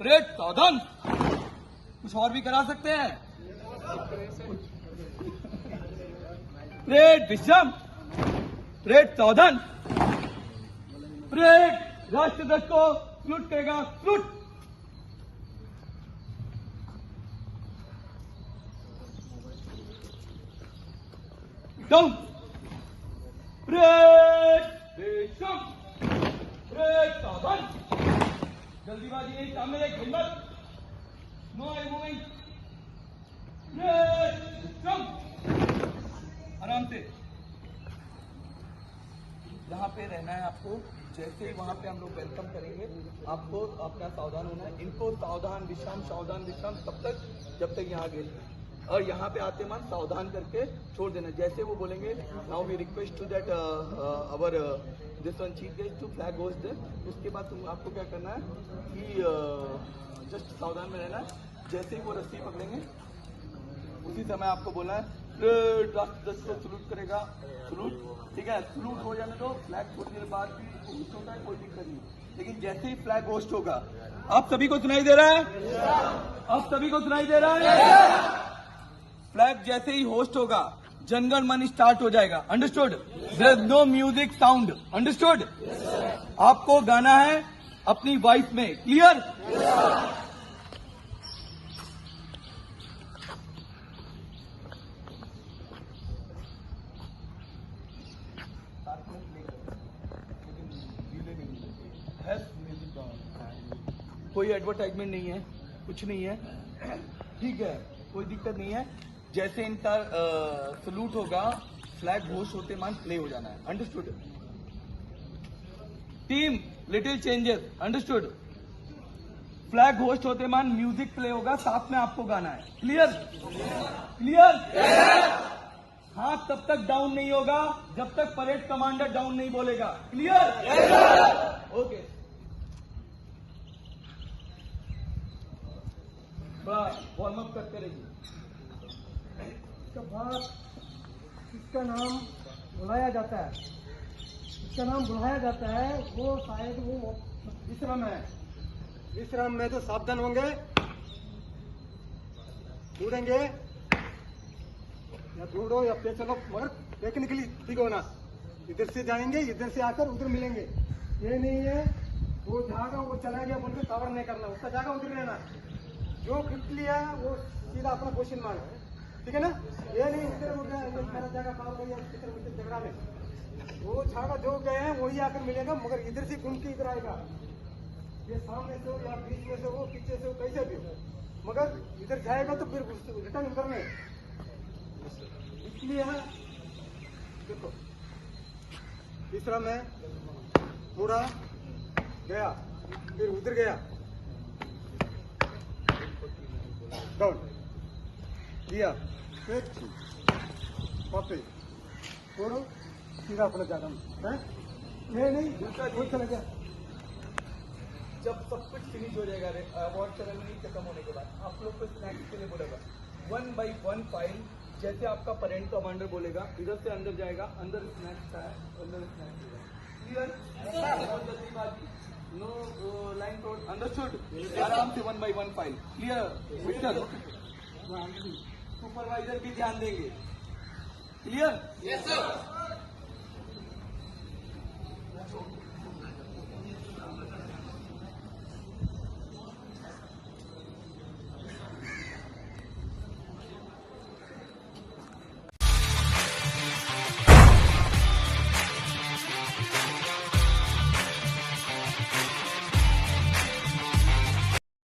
Parade सावधान। कुछ और भी करा सकते हैं। परेड विश्राम। परेड सावधान। परेड राष्ट्र ध्वज को सलूट करेगा। सलूट। डाउन। परेड विश्राम। परेड सावधान। जल्दीबाजी नहीं, सामने एक हिम्मत। No moving. परेड विश्राम। आराम से यहाँ पे रहना है आपको। जैसे ही वहां पे हम लोग वेलकम करेंगे आपको अपना सावधान होना है। इनको सावधान विश्राम तब तक जब तक यहाँ गए, और यहाँ पे आते मान सावधान करके छोड़ देना। जैसे वो बोलेंगे now we request to that our this one chief guest to flag goes there, उसके बाद तुम आपको क्या करना है कि जस्ट सावधान में रहना है। जैसे ही वो रस्सी पकड़ेंगे उसी समय आपको बोलना है राष्ट्र ध्वज को सलूट करेगा। सलूट, ठीक है। सलूट हो जाने दो। फ्लैग थोड़ी देर बाद भी होस्ट होता है, कोई दिक्कत नहीं। लेकिन जैसे ही फ्लैग होस्ट होगा, आप सभी को सुनाई दे रहा है? आप सभी को सुनाई दे रहा है? फ्लैग जैसे ही होस्ट होगा, जनगण मन स्टार्ट हो जाएगा। Understood? There is no music sound. Understood? आपको गाना है अपनी वॉइस में। क्लियर? कोई एडवर्टाइजमेंट नहीं है, कुछ नहीं है, ठीक है, कोई दिक्कत नहीं है। जैसे इनका सलूट होगा, फ्लैग होस्ट होते मान प्ले हो जाना है। Understood? Team little changes. Understood? Flag host होते मान म्यूजिक प्ले होगा, साथ में आपको गाना है। क्लियर? क्लियर? हाथ तब तक डाउन नहीं होगा जब तक परेड कमांडर डाउन नहीं बोलेगा। क्लियर? ओके। वार्म अप करते रहिए। इसका बाद इसका नाम बुलाया जाता है। इसका नाम बुलाया जाता है, वो शायद वो विश्राम है। विश्राम में तो सावधान होंगे, दौड़ेंगे या दौड़ो या पे चलो, मगर टेक्निकली ठीक होना। इधर से जाएंगे, इधर से आकर उधर मिलेंगे। ये नहीं है वो जाएगा वो चला गया बोलकर कवर नहीं करना, उसका जाएगा उधर रहना। जो खिंच लिया वो सीधा अपना क्वेश्चन मार्क, ठीक है ना। ये नहीं इधर हो गया मेरा जगह पार हो गया झगड़ा में, वो छागा जो गए हैं वही आकर मिलेगा, मगर इधर से घूम के इधर आएगा। ये सामने से हो या बीच में से हो, पीछे से हो, कैसे भी हो, मगर इधर जाएगा तो फिर रिटर्न करने। इसलिए देखो तीसरा में पूरा गया, फिर उधर गया, डाउन दिया, फिर वापस छोड़ो, सीधा अपना जाना है। ये नहीं वो चला गया। जब सब कुछ फिनिश हो जाएगा, अवार्ड सेरेमनी खत्म होने के बाद आप लोग को स्नैक्स के लिए बोलेगा 1 by 1 फाइल। जैसे आपका परेड कमांडर बोलेगा, इधर से अंदर जाएगा, अंदर स्नैक्स है, अंदर स्नैक्स होगा। क्लियर? जल्दीबाजी नो लाइन टोड। अंडरस्टूड? आराम से 1 by 1 file. Clear mister? Supervisor भी ध्यान देंगे। क्लियर? Yes sir.